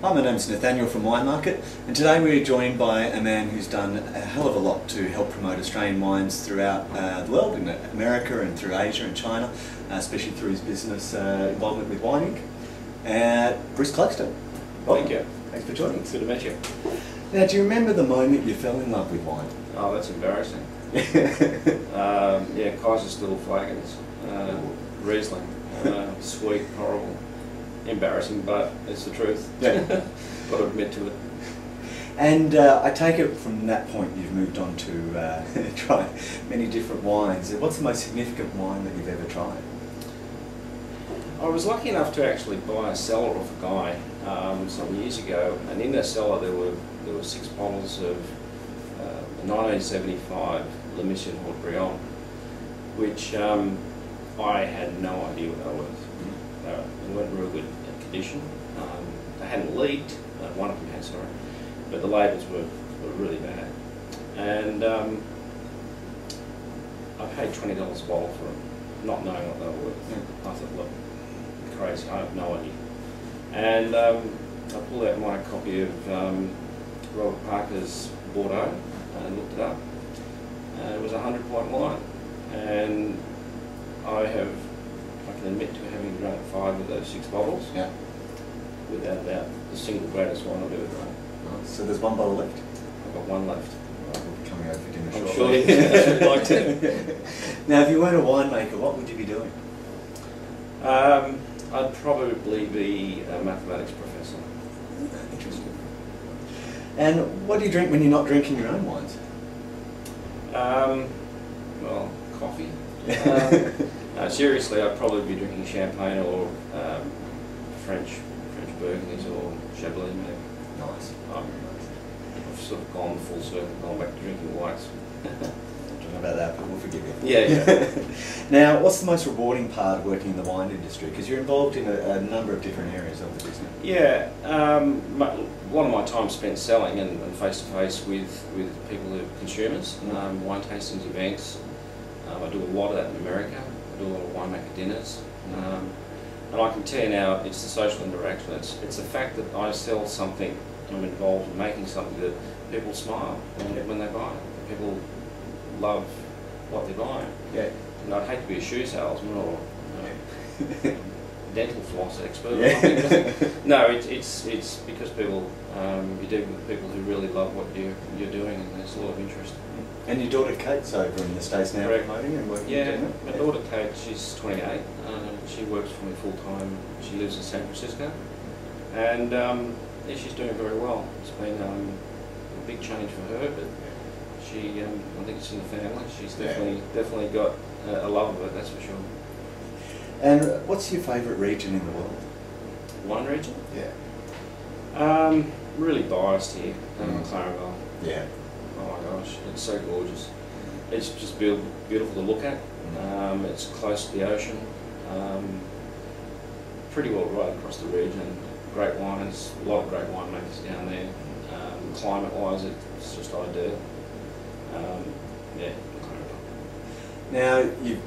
Hi, my name's Nathaniel from Winemarket, and today we're joined by a man who's done a hell of a lot to help promote Australian wines throughout the world, in America and through Asia and China, especially through his business involvement with Wineinc. Bruce Clugston. Thank you. Thanks for joining It's us. good to meet you. Now, do you remember the moment you fell in love with wine? Oh, that's embarrassing. Yeah, Kaiserstill flagons, Riesling, sweet, horrible, embarrassing, but it's the truth. Yeah. Got to admit to it. And I take it from that point you've moved on to try many different wines. What's the most significant wine that you've ever tried? I was lucky enough to actually buy a cellar off a guy some years ago, and in that cellar there were 6 bottles of 1975 Le Mission Haut-Brion, which I had no idea what they were worth. They weren't real good condition. They hadn't leaked. One of them had, sorry, but the labels were really bad. And I paid $20 a bottle for them, not knowing what they were worth. I thought, look, crazy, I have no idea. And I pulled out my copy of Robert Parker's Bordeaux and looked it up. And it was a 100-point wine. And I can admit to having drunk 5 of those 6 bottles. Yeah. Without a doubt, the single greatest wine I've ever drunk. Nice. So there's 1 bottle left? I've got 1 left. Right, we'll be coming over for dinner I'm shortly. sure you would like to. Now, if you weren't a winemaker, what would you be doing? I'd probably be a mathematics professor. Interesting. And what do you drink when you're not drinking your own wines? Well, coffee. Seriously, I'd probably be drinking champagne or French Burgundies or Chablis maybe. Nice. I've sort of gone full circle, gone back to drinking whites. Don't know about that, but we'll forgive you. Yeah. Now, what's the most rewarding part of working in the wine industry? Because you're involved in a number of different areas of the business. Yeah, a lot of my time spent selling and face-to-face with people, who consumers, wine tastings, events. I do a lot of that in America. I do a lot of winemaker dinners. And I can tell you now, it's the social interaction. It's the fact that I sell something, I'm involved in making something that people smile when they buy it. People love what they're buying. Yeah. And I'd hate to be a shoe salesman or dental floss expert. Yeah. No, it's because people, you're dealing with people who really love what you're doing, and there's a lot of interest. And your daughter Kate's over in the States now promoting and working with Yeah, my daughter Kate, she's 28. She works for me full time. She lives in San Francisco, and yeah, she's doing very well. It's been a big change for her, but she, I think it's in the family. She's definitely got a love of it, that's for sure. And what's your favourite region in the world? One region? Yeah. Really biased here, Clarenville. Yeah. Oh my gosh, it's so gorgeous. It's just beautiful to look at. It's close to the ocean. Pretty well right across the region. Great wines, a lot of great winemakers down there. Climate-wise, it's just ideal. Yeah, Clarenville. Now, you've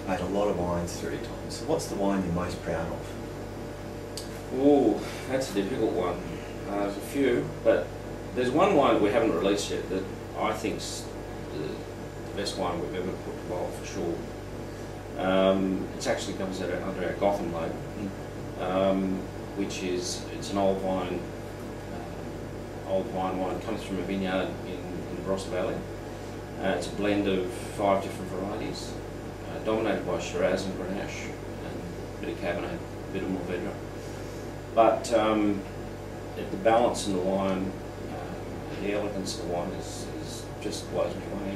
made a lot of wines through your time. So what's the wine you're most proud of? Ooh, that's a difficult one. There's a few, but there's one wine that we haven't released yet that I think's the best wine we've ever put to bottle for sure. It actually comes under our Gotham label, which it's an old wine. Wine comes from a vineyard in the Barossa Valley. It's a blend of 5 different varieties, dominated by Shiraz and Grenache, and a bit of Cabernet, a bit of Mourvedre. But the balance in the wine, the elegance of the wine is just blows me away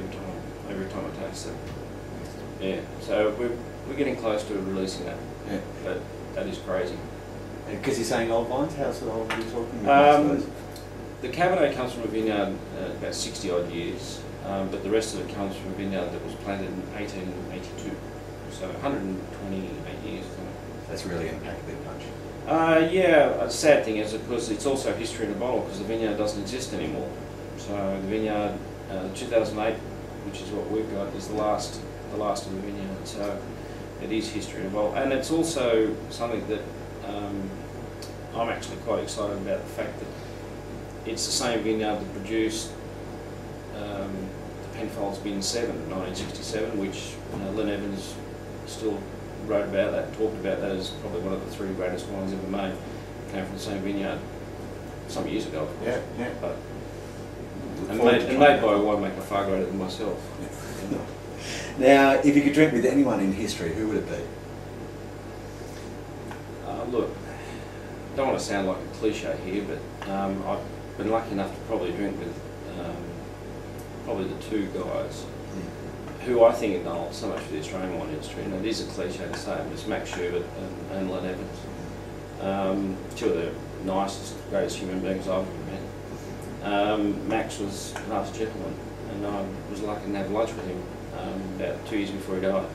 every time I taste it. Yeah, so we're getting close to releasing that. Yeah. But that is crazy. Because you're saying old wines, how sort of old are you talking about? The Cabernet comes from a vineyard about 60 odd years, but the rest of it comes from a vineyard that was planted in 1882, so 128 years. That's really impacted a big bunch. Yeah, the sad thing is, of course, it's also history in a bottle because the vineyard doesn't exist anymore. So the vineyard, 2008, which is what we've got, is the last of the vineyard. So it is history in a bottle, and it's also something that I'm actually quite excited about the fact that it's the same vineyard that produced the Penfolds Bin 7 in 1967, which Len Evans still wrote about that, talked about that as probably one of the 3 greatest wines ever made. It came from the same vineyard some years ago, of course. Yeah, yeah. But, and made by a winemaker far greater than myself. Yeah. Now, if you could drink with anyone in history, who would it be? Look, I don't want to sound like a cliche here, but I've been lucky enough to probably drink with probably the 2 guys who I think have done so much for the Australian wine industry, and it is a cliche to say, but it's Max Sherbert and Len Evans. 2 of the nicest, greatest human beings I've ever met. Max was an artist gentleman, and I was lucky to have lunch with him about 2 years before he died.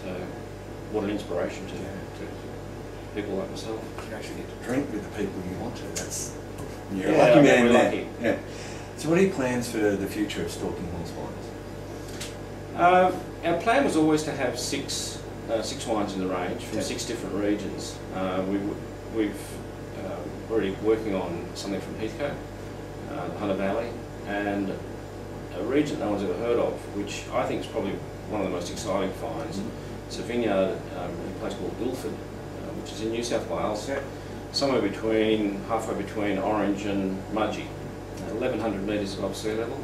So, what an inspiration to people like myself. You actually get to drink with the people you want to. That's you're Yeah, a lucky man we're there. lucky. Yeah. So, what are your plans for the future of Stalking Horse Wines? Our plan was always to have 6 wines in the range from Yeah. 6 different regions. We've already working on something from Heathcote, the Hunter Valley, and a region no one's ever heard of, which I think is probably one of the most exciting finds. It's a vineyard in a place called Ilford, which is in New South Wales, somewhere between, halfway between Orange and Mudgee, 1,100 metres above sea level.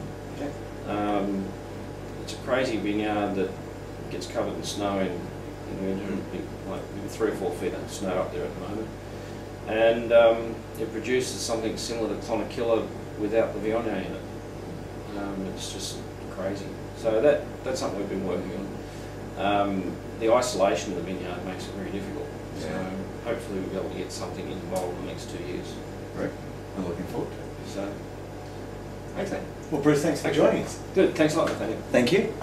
It's a crazy vineyard that gets covered in snow in winter, like maybe 3 or 4 feet of snow up there at the moment. And it produces something similar to Clonakilla without the Viognier in it. It's just crazy. So that's something we've been working on. The isolation of the vineyard makes it very difficult. So hopefully we'll be able to get something involved in the next 2 years. Great. I'm looking forward to it. So, Excellent. Well, Bruce, thanks for joining us. Good. Thanks a lot, Nathaniel. Thank you.